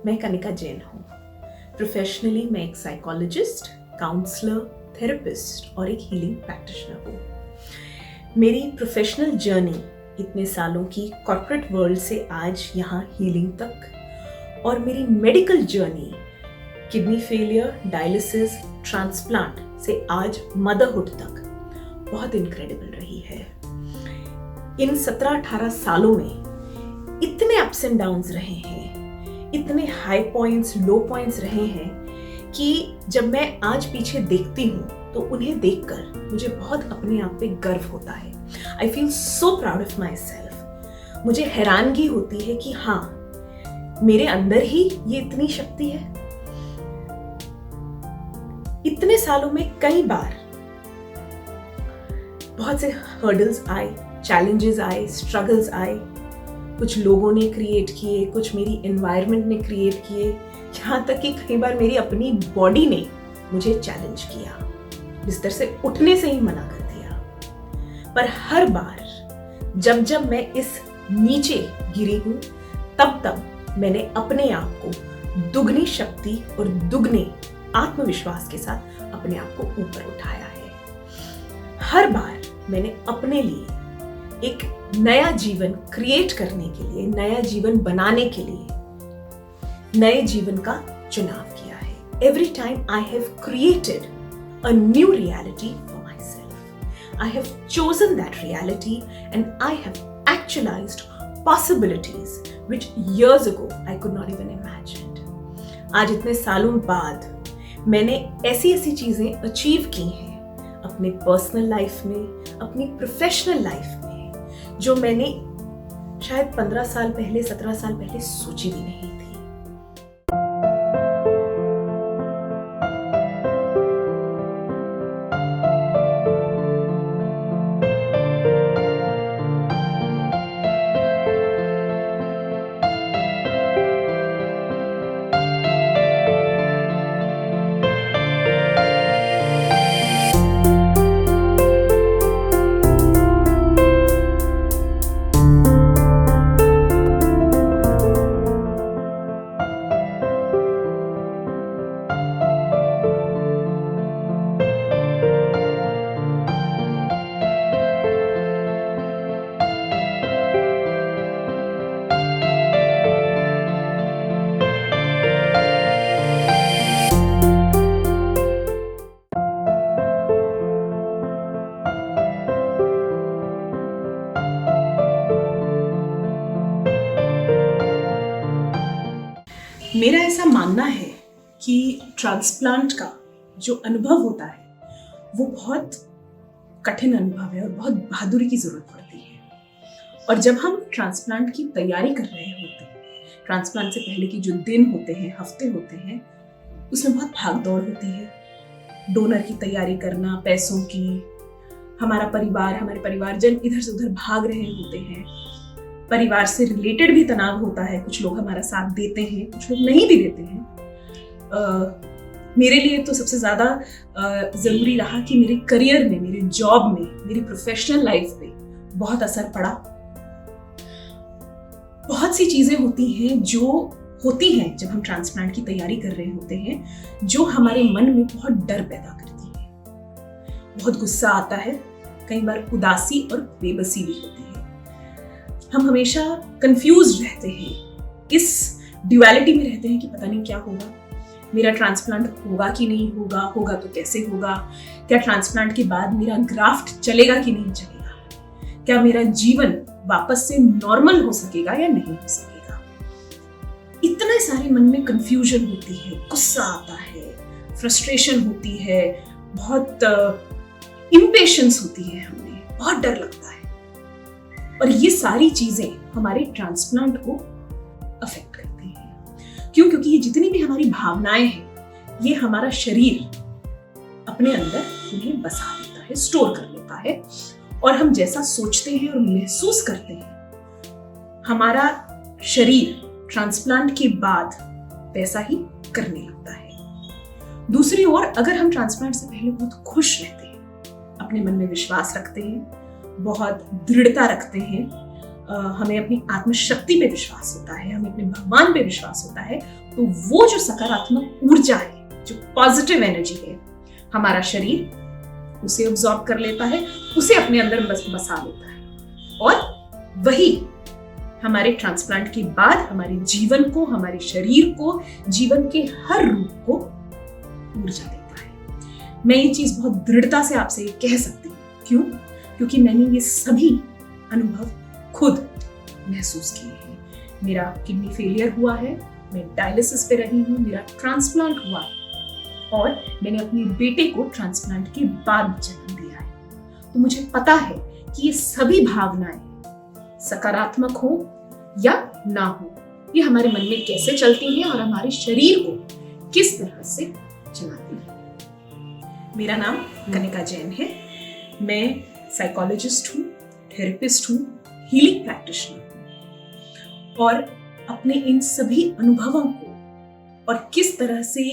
मैं कनिका जैन हूँ। प्रोफेशनली मैं एक साइकोलॉजिस्ट, काउंसलर, थेरेपिस्ट और एक हीलिंग प्रैक्टिशनर हूँ। मेरी प्रोफेशनल जर्नी इतने सालों की कॉर्पोरेट वर्ल्ड से आज यहाँ हीलिंग तक, और मेरी medical journey kidney failure, dialysis, transplant से आज मदरहुड तक बहुत इनक्रेडिबल रही है। इन 17-18 सालों में इतने अप्स एंड डाउन्स रहे हैं, इतने हाई पॉइंट्स, लो पॉइंट्स रहे हैं कि जब मैं आज पीछे देखती हूँ तो उन्हें देखकर मुझे बहुत अपने आप पे गर्व होता है। I feel so proud of my self. मुझे हैरानगी होती है कि हाँ, मेरे अंदर ही ये इतनी शक्ति है। इतने सालों में कई बार बहुत से हर्डल्स आए, चैलेंजेस आए, स्ट्रगल्स आए। कुछ लोगों ने क्रिएट किए, कुछ मेरी एनवायरनमेंट ने क्रिएट किए, यहाँ तक कि कई बार मेरी अपनी बॉडी ने मुझे चैलेंज किया, बिस्तर से उठने से ही मना कर दिया। पर हर बार जब मैं इस नीचे गिरी हूँ, तब मैंने अपने आप को दुगनी शक्ति और दुगने आत्मविश्वास के साथ अपने आप को ऊपर उठाया है। हर बार मैंने अपने लिए एक नया जीवन क्रिएट करने के लिए, नया जीवन बनाने के लिए नए जीवन का चुनाव किया है। Every time I have created a new reality for myself. I have chosen that reality and I have actualized possibilities which years ago I could not even imagine. आज इतने सालों बाद मैंने ऐसी चीजें अचीव की हैं अपने पर्सनल लाइफ में, अपनी प्रोफेशनल लाइफ में, जो मैंने शायद 15 साल पहले, 17 साल पहले सोची भी नहीं थी। मेरा ऐसा मानना है कि ट्रांसप्लांट का जो अनुभव होता है वो बहुत कठिन अनुभव है और बहुत बहादुरी की जरूरत पड़ती है। और जब हम ट्रांसप्लांट की तैयारी कर रहे होते हैं, ट्रांसप्लांट से पहले की जो दिन होते हैं, हफ्ते होते हैं, उसमें बहुत भाग दौड़ होती है। डोनर की तैयारी करना, पैसों की, हमारा परिवार, हमारे परिवारजन इधर से उधर भाग रहे होते हैं। परिवार से रिलेटेड भी तनाव होता है। कुछ लोग हमारा साथ देते हैं, कुछ लोग नहीं भी देते हैं। मेरे लिए तो सबसे ज़्यादा ज़रूरी रहा कि मेरे करियर में, मेरे जॉब में, मेरी प्रोफेशनल लाइफ पे बहुत असर पड़ा। बहुत सी चीज़ें होती हैं जो होती हैं जब हम ट्रांसप्लांट की तैयारी कर रहे होते हैं, जो हमारे मन में बहुत डर पैदा करती है। बहुत गुस्सा आता है, कई बार उदासी और बेबसी भी होती है। हम हमेशा कंफ्यूज रहते हैं, इस ड्युअलिटी में रहते हैं कि पता नहीं क्या होगा, मेरा ट्रांसप्लांट होगा कि नहीं होगा, होगा तो कैसे होगा, क्या ट्रांसप्लांट के बाद मेरा ग्राफ्ट चलेगा कि नहीं चलेगा, क्या मेरा जीवन वापस से नॉर्मल हो सकेगा या नहीं हो सकेगा। इतने सारे मन में कंफ्यूजन होती है, गुस्सा आता है, फ्रस्ट्रेशन होती है, बहुत इम्पेशेंस होती है, हमें बहुत डर लगता है। और ये सारी चीजें हमारे ट्रांसप्लांट को अफेक्ट करती हैं। क्यों? क्योंकि ये जितनी भी हमारी भावनाएं हैं, ये हमारा शरीर अपने अंदर उन्हें बसा लेता है, स्टोर कर लेता है। और हम जैसा सोचते हैं और महसूस करते हैं, हमारा शरीर ट्रांसप्लांट के बाद वैसा ही करने लगता है। दूसरी ओर, अगर हम ट्रांसप्लांट से पहले बहुत खुश रहते हैं, अपने मन में विश्वास रखते हैं, बहुत दृढ़ता रखते हैं, हमें अपनी आत्मशक्ति पे विश्वास होता है, हमें अपने भगवान पे विश्वास होता है, तो वो जो सकारात्मक ऊर्जा है, जो पॉजिटिव एनर्जी है, हमारा शरीर उसे ऑब्जॉर्ब कर लेता है, उसे अपने अंदर बसा लेता है, और वही हमारे ट्रांसप्लांट के बाद हमारे जीवन को, हमारे शरीर को, जीवन के हर रूप को ऊर्जा देता है। मैं ये चीज बहुत दृढ़ता से आपसे कह सकती हूँ। क्यों? क्योंकि मैंने ये सभी अनुभव खुद महसूस किए हैं। मेरा किडनी फेलियर हुआ है, मैं डायलिसिस पे रही हूँ, मेरा ट्रांसप्लांट हुआ और मैंने अपने बेटे को ट्रांसप्लांट के बाद जन्म दिया है। तो मुझे पता है कि ये सभी भावनाएं सकारात्मक हो या ना हो, ये हमारे मन में कैसे चलती हैं और हमारे शरीर को किस तरह से चलाती हैं। मेरा नाम कनिका जैन है। मैं साइकोलॉजिस्ट हूँ, थेरेपिस्ट हूँ, हीलिंग प्रैक्टिशनर हूँ, और अपने इन सभी अनुभवों को और किस तरह से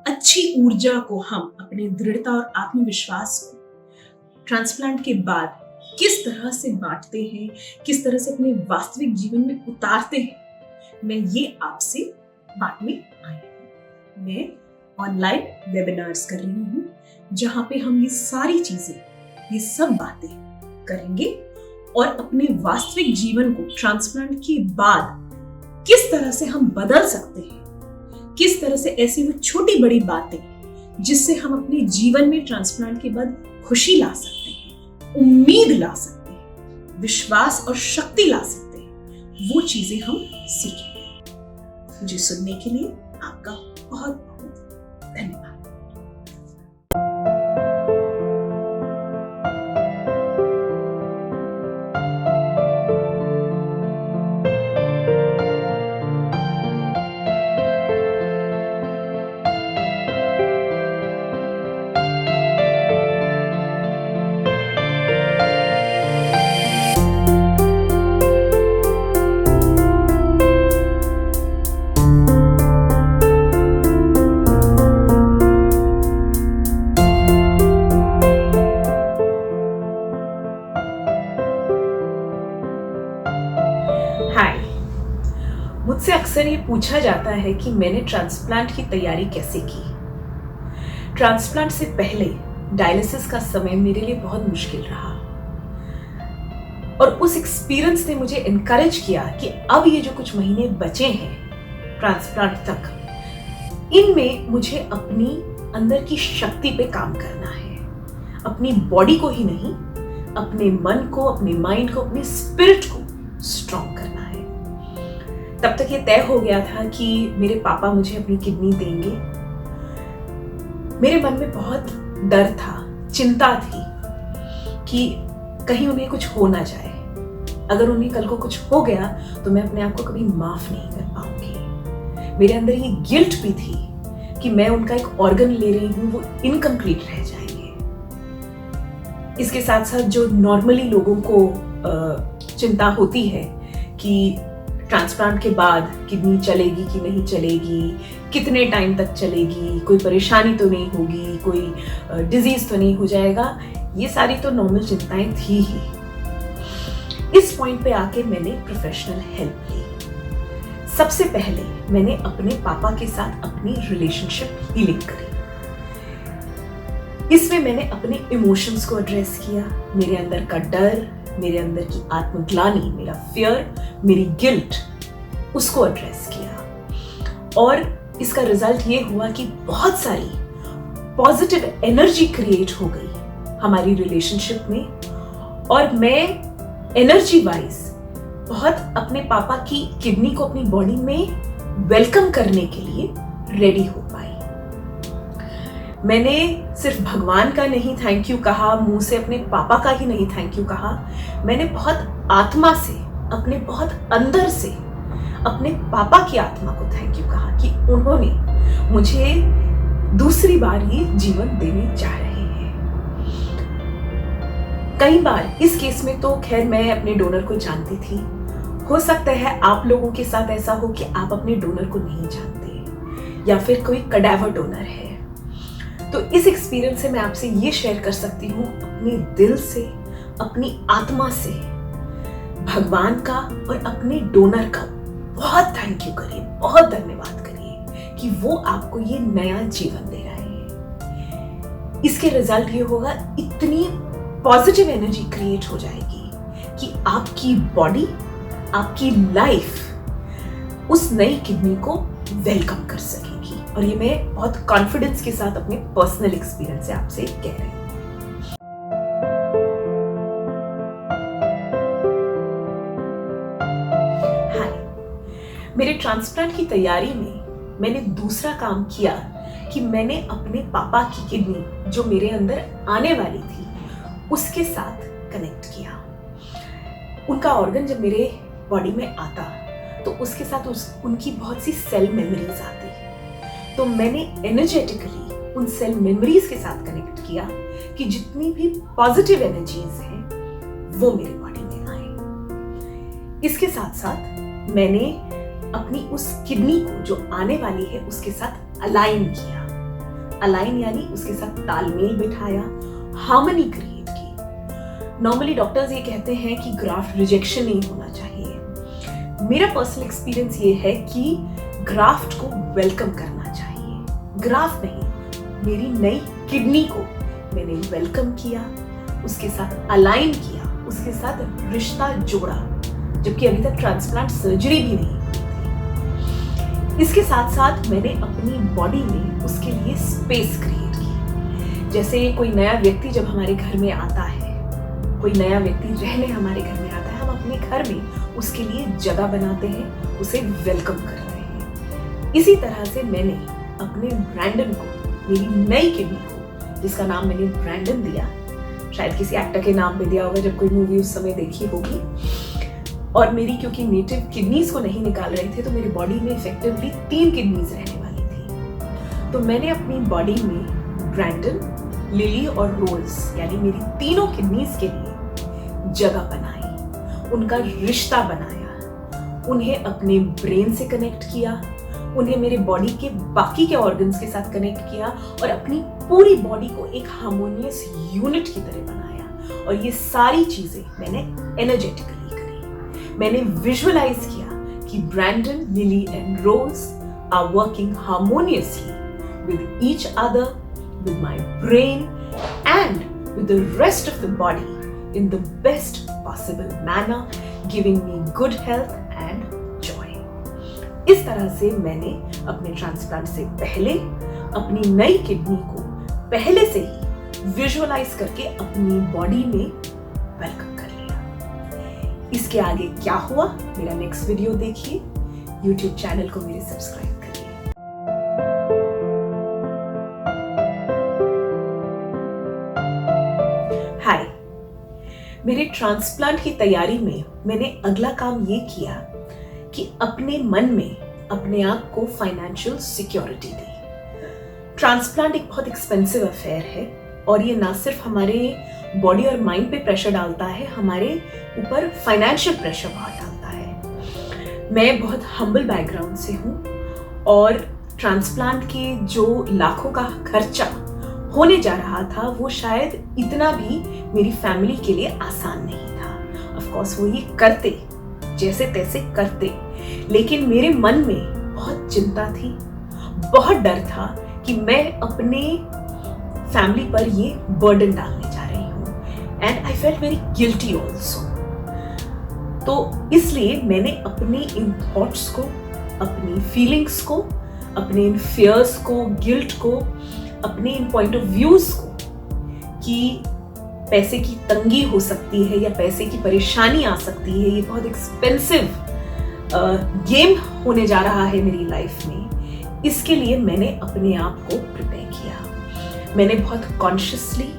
अच्छी ऊर्जा को हम अपनी दृढ़ता और आत्मविश्वास को ट्रांसप्लांट के बाद किस तरह से बांटते हैं, किस तरह से अपने वास्तविक जीवन में उतारते हैं, मैं ये आपसे बांटने आई हूँ। मैं ऑनलाइन वेबिनार्स कर रही हूँ जहाँ पे हम ये सारी चीजें, ये सब बातें करेंगे और अपने वास्तविक जीवन को ट्रांसप्लांट के बाद किस तरह से हम बदल सकते हैं, किस तरह से ऐसी वो छोटी बड़ी बातें जिससे हम अपने जीवन में ट्रांसप्लांट के बाद खुशी ला सकते हैं, उम्मीद ला सकते हैं, विश्वास और शक्ति ला सकते हैं, वो चीजें हम सीखेंगे। मुझे सुनने के लिए आपका बहुत बहुत धन्यवाद। मुझसे अक्सर ये पूछा जाता है कि मैंने ट्रांसप्लांट की तैयारी कैसे की। ट्रांसप्लांट से पहले डायलिसिस का समय मेरे लिए बहुत मुश्किल रहा और उस एक्सपीरियंस ने मुझे एनकरेज किया कि अब ये जो कुछ महीने बचे हैं ट्रांसप्लांट तक, इनमें मुझे अपनी अंदर की शक्ति पे काम करना है। अपनी बॉडी को ही नहीं, अपने मन को, अपने माइंड को, अपने स्पिरिट को स्ट्रॉन्ग करना है। तब तक ये तय हो गया था कि मेरे पापा मुझे अपनी किडनी देंगे। मेरे मन में बहुत डर था, चिंता थी कि कहीं उन्हें कुछ हो ना जाए। अगर उन्हें कल को कुछ हो गया तो मैं अपने आप को कभी माफ नहीं कर पाऊंगी। मेरे अंदर ये गिल्ट भी थी कि मैं उनका एक ऑर्गन ले रही हूँ, वो इनकम्प्लीट रह जाएंगे। इसके साथ साथ जो नॉर्मली लोगों को चिंता होती है कि ट्रांसप्लांट के बाद किडनी चलेगी कि नहीं चलेगी, कितने टाइम तक चलेगी, कोई परेशानी तो नहीं होगी, कोई डिजीज तो नहीं हो जाएगा, ये सारी तो नॉर्मल चिंताएं थी ही। इस पॉइंट पे आके मैंने प्रोफेशनल हेल्प ली। सबसे पहले मैंने अपने पापा के साथ अपनी रिलेशनशिप हीलिंग करी। इसमें मैंने अपने इमोशंस को एड्रेस किया, मेरे अंदर का डर, मेरे अंदर की आत्मग्लानि, मेरा फियर, मेरी गिल्ट, उसको एड्रेस किया। और इसका रिजल्ट ये हुआ कि बहुत सारी पॉजिटिव एनर्जी क्रिएट हो गई हमारी रिलेशनशिप में, और मैं एनर्जी वाइज बहुत अपने पापा की किडनी को अपनी बॉडी में वेलकम करने के लिए रेडी हो पाई। मैंने सिर्फ भगवान का नहीं थैंक यू कहा, मुंह से अपने पापा का ही नहीं थैंक यू कहा, मैंने बहुत आत्मा से, अपने बहुत अंदर से अपने पापा की आत्मा को थैंक यू कहा कि उन्होंने मुझे दूसरी बार ये जीवन देने जा रहे हैं। कई बार इस केस में तो खैर मैं अपने डोनर को जानती थी, हो सकता है आप लोगों के साथ ऐसा हो कि आप अपने डोनर को नहीं जानते या फिर कोई कडावर डोनर है। तो इस एक्सपीरियंस से मैं आपसे ये शेयर कर सकती हूँ, अपने दिल से, अपनी आत्मा से भगवान का और अपने डोनर का बहुत थैंक यू करिए, बहुत धन्यवाद करिए कि वो आपको ये नया जीवन दे रहा है। इसके रिजल्ट ये होगा, इतनी पॉजिटिव एनर्जी क्रिएट हो जाएगी कि आपकी बॉडी, आपकी लाइफ उस नई किडनी को वेलकम कर सकेगी। और ये मैं बहुत कॉन्फिडेंस के साथ अपने पर्सनल एक्सपीरियंस से आपसे कह रही हूँ। मेरे ट्रांसप्लांट की तैयारी में मैंने दूसरा काम किया कि मैंने अपने पापा की किडनी जो मेरे अंदर आने वाली थी उसके साथ कनेक्ट किया। उनका ऑर्गन जब मेरे बॉडी में आता तो उसके साथ उनकी बहुत सी सेल मेमोरीज आती। तो मैंने एनर्जेटिकली उन सेल मेमोरीज के साथ कनेक्ट किया कि जितनी भी पॉजिटिव एनर्जीज हैं वो मेरे बॉडी में आए। इसके साथ साथ मैंने अपनी उस किडनी को जो आने वाली है उसके साथ अलाइन किया। अलाइन यानी उसके साथ तालमेल बिठाया, हार्मनी क्रिएट की। नॉर्मली डॉक्टर्स ये कहते हैं कि ग्राफ्ट रिजेक्शन नहीं होना चाहिए। मेरा पर्सनल एक्सपीरियंस ये है कि ग्राफ्ट को वेलकम करना चाहिए। ग्राफ्ट नहीं, मेरी नई किडनी को मैंने वेलकम किया, उसके साथ अलाइन किया, उसके साथ रिश्ता जोड़ा, जबकि अभी तक ट्रांसप्लांट सर्जरी भी नहीं। इसके साथ साथ मैंने अपनी बॉडी में उसके लिए स्पेस क्रिएट की। जैसे कोई नया व्यक्ति जब हमारे घर में आता है, कोई नया व्यक्ति रहने हमारे घर में आता है, हम अपने घर में उसके लिए जगह बनाते हैं, उसे वेलकम करते हैं। इसी तरह से मैंने अपने ब्रैंडन को, मेरी नई किडनी को, जिसका नाम मैंने ब्रैंडन दिया, शायद किसी एक्टर के नाम पे दिया होगा जब कोई मूवी उस समय देखी होगी। और मेरी क्योंकि नेटिव किडनीज को नहीं निकाल रहे थे तो मेरी बॉडी में इफेक्टिवली 3 किडनीज रहने वाली थी। तो मैंने अपनी बॉडी में ब्रैंडन, लिली और रोज यानी मेरी तीनों किडनीज के लिए जगह बनाई, उनका रिश्ता बनाया, उन्हें अपने ब्रेन से कनेक्ट किया, उन्हें मेरे बॉडी के बाकी के ऑर्गन्स के साथ कनेक्ट किया और अपनी पूरी बॉडी को एक हार्मोनियस यूनिट की तरह बनाया। और ये सारी चीजें मैंने एनर्जेटिकली करी। मैंने विजुअलाइज किया कि Brandon, Lily and Rose are working harmoniously with each other, with my brain and with the rest of the body in the best possible manner, giving me good health and joy. इस तरह से मैंने अपने transplant से पहले अपनी नई kidney को पहले से ही विजुअलाइज करके अपनी बॉडी में वेलकम कर लिया। इसके आगे क्या हुआ, मेरा नेक्स्ट वीडियो देखिए। YouTube चैनल को मेरे सब्सक्राइब करिए। हाय, मेरे ट्रांसप्लांट की तैयारी में मैंने अगला काम ये किया कि अपने मन में अपने आप को फाइनेंशियल सिक्योरिटी दी। ट्रांसप्लांट एक बहुत एक्सपेंसिव अफेयर है और ये ना सिर्फ हमारे बॉडी और माइंड पे प्रेशर डालता है, हमारे ऊपर फाइनेंशियल प्रेशर बहुत डालता है। मैं बहुत हम्बल बैकग्राउंड से हूँ और ट्रांसप्लांट के जो लाखों का खर्चा होने जा रहा था वो शायद इतना भी मेरी फैमिली के लिए आसान नहीं था। ऑफ कोर्स वो ये करते, जैसे तैसे करते, लेकिन मेरे मन में बहुत चिंता थी, बहुत डर था कि मैं अपने फैमिली पर ये बर्डन डालने जा रही हूँ and I felt very guilty also. तो इसलिए मैंने अपने इन थॉट्स को, अपनी फीलिंग्स को, अपने इन फियर्स को, गिल्ट को, अपने इन पॉइंट ऑफ व्यूज को कि पैसे की तंगी हो सकती है या पैसे की परेशानी आ सकती है, ये बहुत एक्सपेंसिव गेम होने जा रहा है मेरी लाइफ में, इसके लिए मैंने अपने आप को प्रिपेयर किया। मैंने बहुत कॉन्शियसली,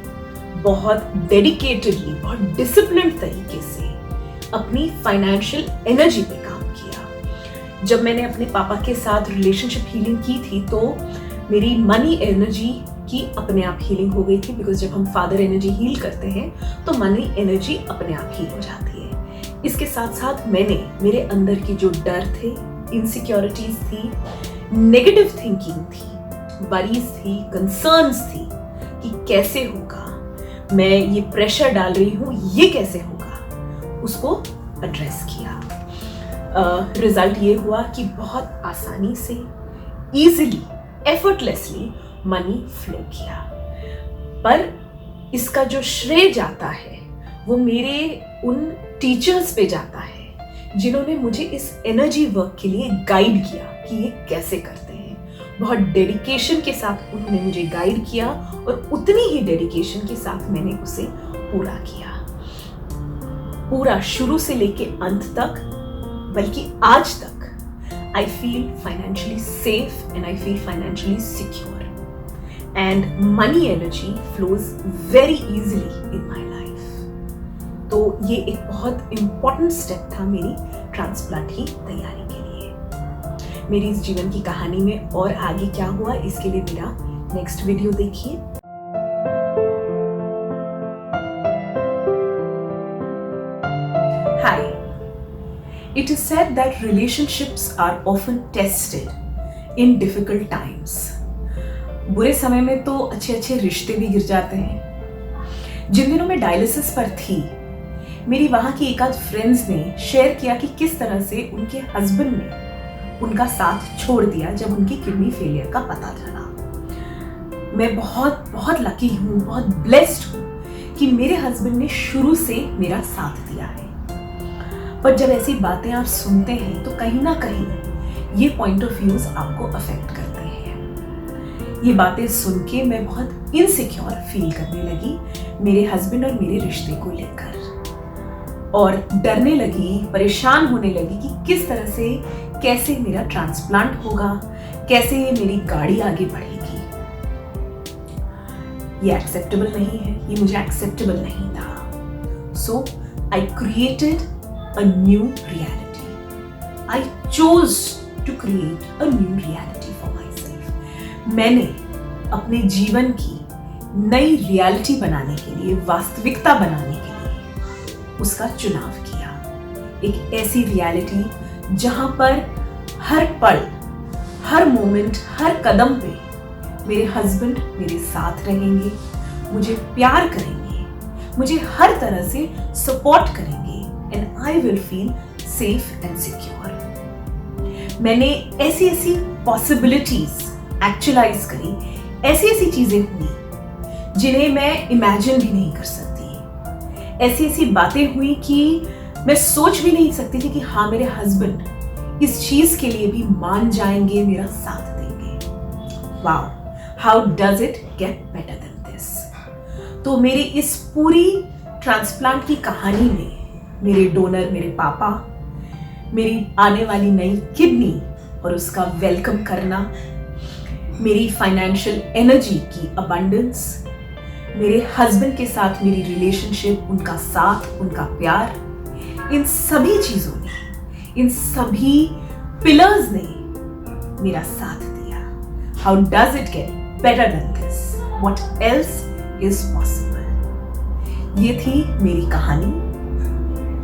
बहुत डेडिकेटेडली, बहुत डिसिप्लिन्ड तरीके से अपनी फाइनेंशियल एनर्जी पे काम किया। जब मैंने अपने पापा के साथ रिलेशनशिप हीलिंग की थी तो मेरी मनी एनर्जी की अपने आप हीलिंग हो गई थी, बिकॉज जब हम फादर एनर्जी हील करते हैं तो मनी एनर्जी अपने आप हील हो जाती है। इसके साथ साथ मैंने मेरे अंदर की जो डर थे, इनसिक्योरिटीज थी, नेगेटिव थिंकिंग थी, वरीज थी, कंसर्न्स थी कि कैसे होगा, मैं ये प्रेशर डाल रही हूँ, ये कैसे होगा, उसको एड्रेस किया। रिजल्ट ये हुआ कि बहुत आसानी से, इजीली, एफर्टलेसली मनी फ्लो किया। पर इसका जो श्रेय जाता है वो मेरे उन टीचर्स पे जाता है जिन्होंने मुझे इस एनर्जी वर्क के लिए गाइड किया कि ये कैसे करते हैं। बहुत डेडिकेशन के साथ उन्होंने मुझे गाइड किया और उतनी ही डेडिकेशन के साथ मैंने उसे पूरा किया, पूरा शुरू से लेके अंत तक, बल्कि आज तक। I feel financially safe and I feel financially secure and money energy flows very easily in my life. तो ये एक बहुत इंपॉर्टेंट स्टेप था मेरी ट्रांसप्लांट की तैयारी के लिए। मेरी इस जीवन की कहानी में और आगे क्या हुआ, इसके लिए मेरा नेक्स्ट वीडियो देखिए। Hi. It is said that relationships are often tested in difficult times. बुरे समय में तो अच्छे अच्छे रिश्ते भी गिर जाते हैं। जिन दिनों में डायलिसिस पर थी, मेरी वहां की एक आध फ्रेंड्स ने शेयर किया कि किस तरह से उनके हस्बैंड ने उनका साथ छोड़ दिया जब उनकी किडनी फेलियर का पता चला। मैं बहुत बहुत लकी हूँ, बहुत ब्लेस्ड हूँ कि मेरे हस्बैंड ने शुरू से मेरा साथ दिया है। पर जब ऐसी बातें आप सुनते हैं तो कहीं ना कहीं ये पॉइंट ऑफ व्यूज आपको अफेक्ट करते हैं। ये बातें सुन के मैं बहुत इनसिक्योर फील करने लगी मेरे हस्बैंड और मेरे रिश्ते को लेकर, और डरने लगी, परेशान होने लगी कि किस तरह से, कैसे मेरा ट्रांसप्लांट होगा, कैसे ये मेरी गाड़ी आगे बढ़ेगी। ये एक्सेप्टेबल नहीं है, ये मुझे एक्सेप्टेबल नहीं था। So I created a new reality. I chose to create a new reality for myself. मैंने अपने जीवन की नई रियलिटी बनाने के लिए, वास्तविकता बनाने के लिए उसका चुनाव किया। एक ऐसी रियलिटी जहां पर हर पल, हर मोमेंट, हर कदम पे मेरे हस्बैंड मेरे साथ रहेंगे, मुझे प्यार करेंगे, मुझे हर तरह से सपोर्ट करेंगे and I will feel safe and secure. मैंने ऐसी ऐसी possibilities actualize करी, ऐसी ऐसी चीजें हुई जिन्हें मैं इमेजिन भी नहीं कर सकती। ऐसी ऐसी बातें हुई कि मैं सोच भी नहीं सकती थी कि हाँ, मेरे हस्बैंड इस चीज के लिए भी मान जाएंगे, मेरा साथ देंगे। Wow, how does it get better than this. तो मेरी इस पूरी ट्रांसप्लांट की कहानी में मेरे डोनर, मेरे पापा, मेरी आने वाली नई किडनी और उसका वेलकम करना, मेरी फाइनेंशियल एनर्जी की अबंडेंस, मेरे हस्बैंड के साथ मेरी रिलेशनशिप, उनका साथ, उनका प्यार, इन सभी चीजों ने, इन सभी पिलर्स ने मेरा साथ दिया। How does it get better than this? What else is possible? ये थी मेरी कहानी,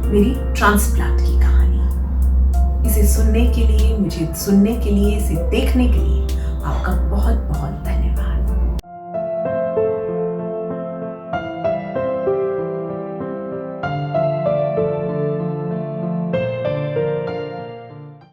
मेरी ट्रांसप्लांट की कहानी। इसे सुनने के लिए, मुझे सुनने के लिए, इसे देखने के लिए